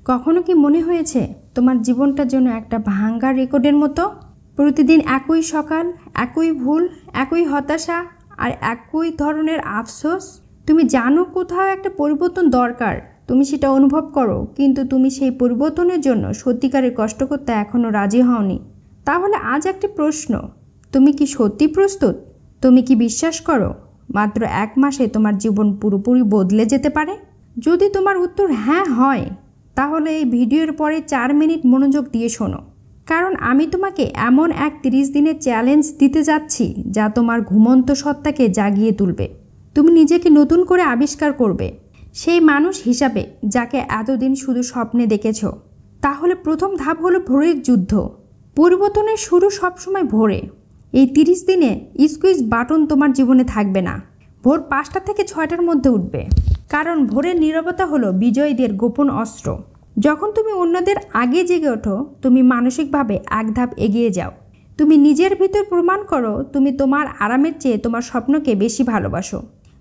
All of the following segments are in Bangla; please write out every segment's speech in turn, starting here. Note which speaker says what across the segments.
Speaker 1: কখনো কি মনে হয়েছে তোমার জীবনটা যেন একটা ভাঙা রেকর্ডের মতো? প্রতিদিন একই সকাল, একই ভুল, একই হতাশা আর একই ধরনের আফসোস। তুমি জানো কোথাও একটা পরিবর্তন দরকার, তুমি সেটা অনুভব করো, কিন্তু তুমি সেই পরিবর্তনের জন্য সত্যিকারের কষ্ট করতে এখনও রাজি হওনি। তাহলে আজ একটা প্রশ্ন, তুমি কি সত্যি প্রস্তুত? তুমি কি বিশ্বাস করো মাত্র 1 মাসে তোমার জীবন পুরোপুরি বদলে যেতে পারে? যদি তোমার উত্তর হ্যাঁ হয়, তাহলে এই ভিডিওর পরে 4 মিনিট মনোযোগ দিয়ে শোনো, কারণ আমি তোমাকে এমন এক 30 দিনের চ্যালেঞ্জ দিতে যাচ্ছি যা তোমার ঘুমন্ত সত্তাকে জাগিয়ে তুলবে। তুমি নিজেকে নতুন করে আবিষ্কার করবে, সেই মানুষ হিসাবে যাকে এতদিন শুধু স্বপ্নে দেখেছ। তাহলে প্রথম ধাপ হলো ভোরের যুদ্ধ। পরিবর্তনের শুরু সবসময় ভোরে। এই 30 দিনে স্কুইজ বাটন তোমার জীবনে থাকবে না। ভোর 5টা থেকে 6টার মধ্যে উঠবে, কারণ ভোরের নীরবতা হলো বিজয়ীদের গোপন অস্ত্র। যখন তুমি অন্যদের আগে জেগে ওঠো, তুমি মানসিকভাবে এক ধাপ এগিয়ে যাও। তুমি নিজের ভিতর প্রমাণ করো তুমি তোমার আরামের চেয়ে তোমার স্বপ্নকে বেশি ভালোবাসো।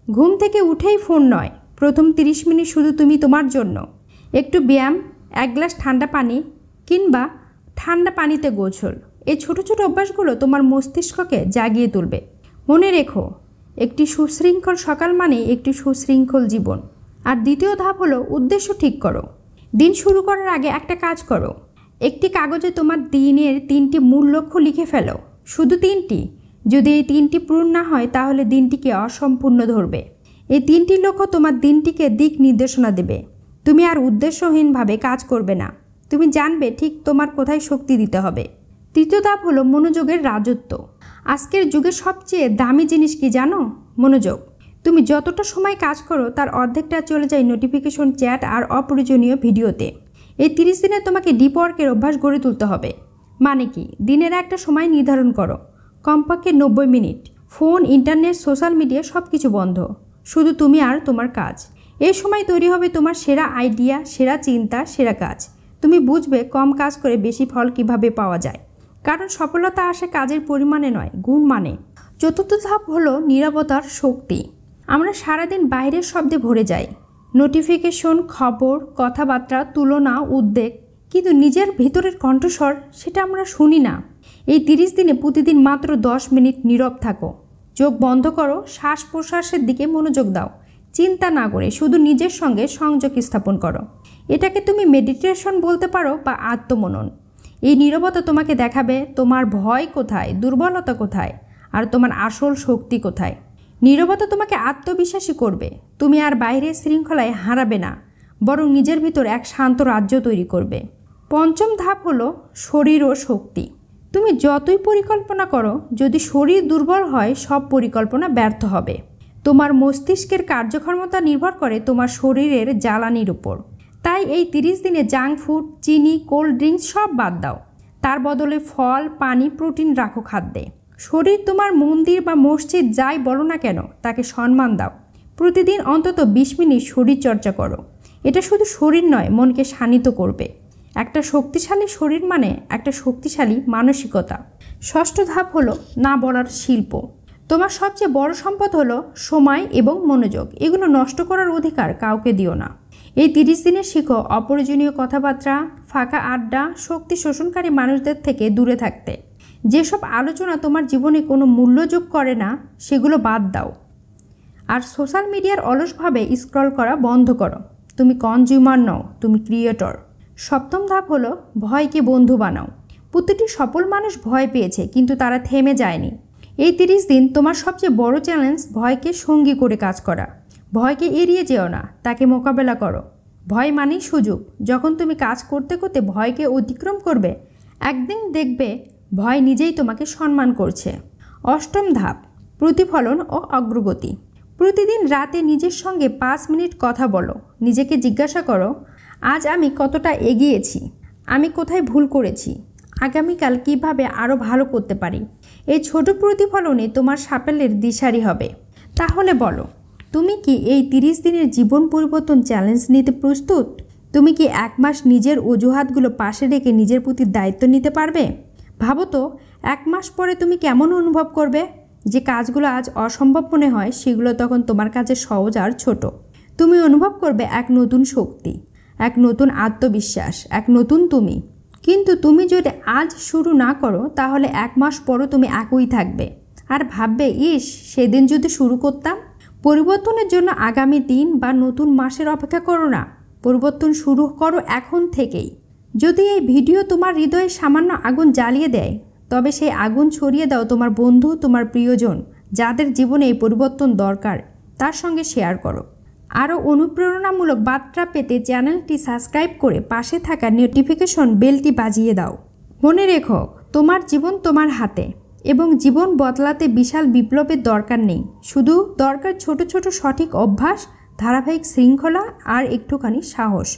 Speaker 1: ঘুম থেকে উঠেই ফোন নয়, প্রথম 30 মিনিট শুধু তুমি তোমার জন্য। একটু ব্যায়াম, 1 গ্লাস ঠান্ডা পানি কিংবা ঠান্ডা পানিতে গোসল, এই ছোট ছোট অভ্যাসগুলো তোমার মস্তিষ্ককে জাগিয়ে তুলবে। মনে রেখো, একটি সুশৃঙ্খল সকাল মানে একটি সুশৃঙ্খল জীবন। আর দ্বিতীয় ধাপ হলো উদ্দেশ্য ঠিক করো। দিন শুরু করার আগে একটা কাজ করো, একটি কাগজে তোমার দিনের 3টি মূল লক্ষ্য লিখে ফেলো। শুধু 3টি। যদি এই 3টি পূরণ না হয়, তাহলে দিনটিকে অসম্পূর্ণ ধরবে। এই 3টি লক্ষ্য তোমার দিনটিকে দিক নির্দেশনা দেবে। তুমি আর উদ্দেশ্যহীনভাবে কাজ করবে না, তুমি জানবে ঠিক তোমার কোথায় শক্তি দিতে হবে। তৃতীয় ধাপ হলো মনোযোগের রাজত্ব। আজকের যুগে সবচেয়ে দামি জিনিস কি জানো? মনোযোগ। তুমি যতটা সময় কাজ করো তার অর্ধেকটা চলে যায় নোটিফিকেশন, চ্যাট আর অপ্রয়োজনীয় ভিডিওতে। এই 30 দিনে তোমাকে ডিপ ওয়ার্কের অভ্যাস গড়ে তুলতে হবে। মানে কি? দিনের একটা সময় নির্ধারণ করো, কমপক্ষে 90 minute. Phone, internet, social media সব কিছু বন্ধ, শুধু তুমি আর তোমার কাজ। এই সময় তৈরি হবে তোমার সেরা আইডিয়া, সেরা চিন্তা, সেরা কাজ। তুমি বুঝবে কম কাজ করে বেশি ফল কিভাবে পাওয়া যায়, কারণ সফলতা আসে কাজের পরিমাণে নয়, গুণ মানে। চতুর্থ ধাপ হলো নীরবতার শক্তি। আমরা সারাদিন বাইরের শব্দে ভরে যাই, নোটিফিকেশন, খবর, কথাবার্তা, তুলনা, উদ্বেগ, কিন্তু নিজের ভিতরের কণ্ঠস্বর সেটা আমরা শুনি না। এই 30 দিনে প্রতিদিন মাত্র 10 মিনিট নীরব থাকো। চোখ বন্ধ করো, শ্বাস প্রশ্বাসের দিকে মনোযোগ দাও। চিন্তা না করে শুধু নিজের সঙ্গে সংযোগ স্থাপন করো। এটাকে তুমি মেডিটেশন বলতে পারো বা আত্মমনন। এই নীরবতা তোমাকে দেখাবে তোমার ভয় কোথায়, দুর্বলতা কোথায়, আর তোমার আসল শক্তি কোথায়। নীরবতা তোমাকে আত্মবিশ্বাসী করবে। তুমি আর বাইরের শৃঙ্খলায় হারাবে না, বরং নিজের ভিতর এক শান্ত রাজ্য তৈরি করবে। পঞ্চম ধাপ হলো শরীর ও শক্তি। তুমি যতই পরিকল্পনা করো, যদি শরীর দুর্বল হয়, সব পরিকল্পনা ব্যর্থ হবে। তোমার মস্তিষ্কের কার্যক্ষমতা নির্ভর করে তোমার শরীরের জ্বালানির উপর। তাই এই 30 দিনে জাঙ্ক ফুড, চিনি, কোল্ড ড্রিঙ্কস সব বাদ দাও। তার বদলে ফল, পানি, প্রোটিন রাখো খাদ্যে। শরীর তোমার মন্দির বা মসজিদ যাই বলো না কেন, তাকে সম্মান দাও। প্রতিদিন অন্তত 20 মিনিট শরীর চর্চা করো। এটা শুধু শরীর নয়, মনকে শানিত করবে। একটা শক্তিশালী শরীর মানে একটা শক্তিশালী মানসিকতা। ষষ্ঠ ধাপ হলো না বলার শিল্প। তোমার সবচেয়ে বড় সম্পদ হলো সময় এবং মনোযোগ। এগুলো নষ্ট করার অধিকার কাউকে দিও না। এই 30 দিনে শিখো অপ্রয়োজনীয় কথাবার্তা, ফাঁকা আড্ডা, শক্তি শোষণকারী মানুষদের থেকে দূরে থাকতে। যেসব আলোচনা তোমার জীবনে কোনো মূল্য যোগ করে না, সেগুলো বাদ দাও। আর সোশ্যাল মিডিয়ার অলসভাবে স্ক্রল করা বন্ধ করো। তুমি কনজিউমার নও, তুমি ক্রিয়েটর। সপ্তম ধাপ হলো ভয়কে বন্ধু বানাও। প্রতিটি সফল মানুষ ভয় পেয়েছে, কিন্তু তারা থেমে যায়নি। এই 30 দিন তোমার সবচেয়ে বড় চ্যালেঞ্জ ভয়কে সঙ্গী করে কাজ করা। ভয়কে এড়িয়ে যেও না, তাকে মোকাবেলা করো। ভয় মানেই সুযোগ। যখন তুমি কাজ করতে করতে ভয়কে অতিক্রম করবে, একদিন দেখবে ভয় নিজেই তোমাকে সম্মান করছে। অষ্টম ধাপ প্রতিফলন ও অগ্রগতি। প্রতিদিন রাতে নিজের সঙ্গে 5 মিনিট কথা বলো। নিজেকে জিজ্ঞাসা করো, আজ আমি কতটা এগিয়েছি, আমি কোথায় ভুল করেছি, আগামীকাল কিভাবে আরও ভালো করতে পারি। এই ছোট প্রতিফলনে তোমার সাফল্যের দিশারি হবে। তাহলে বলো, তুমি কি এই 30 দিনের জীবন পরিবর্তন চ্যালেঞ্জ নিতে প্রস্তুত? তুমি কি 1 মাস নিজের অজুহাতগুলো পাশে রেখে নিজের প্রতি দায়িত্ব নিতে পারবে? ভাবো তো, 1 মাস পরে তুমি কেমন অনুভব করবে? যে কাজগুলো আজ অসম্ভব মনে হয়, সেগুলো তখন তোমার কাছে সহজ আর ছোট। তুমি অনুভব করবে এক নতুন শক্তি। এক নতুন আত্মবিশ্বাস, এক নতুন তুমি। কিন্তু তুমি যদি আজ শুরু না করো তাহলে 1 মাস পরও তুমি একই থাকবে আর ভাববে, ইস সেদিন যদি শুরু করতাম। পরিবর্তনের জন্য আগামী দিন বা নতুন মাসের অপেক্ষা করো না, পরিবর্তন শুরু করো এখন থেকেই। যদি এই ভিডিও তোমার হৃদয়ে সামান্য আগুন জ্বালিয়ে দেয়, তবে সেই আগুন ছড়িয়ে দাও তোমার বন্ধু, তোমার প্রিয়জন, যাদের জীবনে এই পরিবর্তন দরকার, তার সঙ্গে শেয়ার করো। আরও অনুপ্রেরণামূলক বার্তা পেতে চ্যানেলটি সাবস্ক্রাইব করে পাশে থাকা নোটিফিকেশন বেলটি বাজিয়ে দাও। মনে রেখো, তোমার জীবন তোমার হাতে এবং জীবন বদলাতে বিশাল বিপ্লবের দরকার নেই। শুধু দরকার ছোট ছোট সঠিক অভ্যাস, ধারাবাহিক শৃঙ্খলা আর একটুখানি সাহস।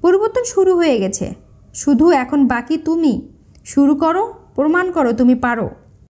Speaker 1: পরিবর্তন শুরু হয়ে গেছে, শুধু এখন বাকি তুমি। শুরু করো, প্রমাণ করো তুমি পারো।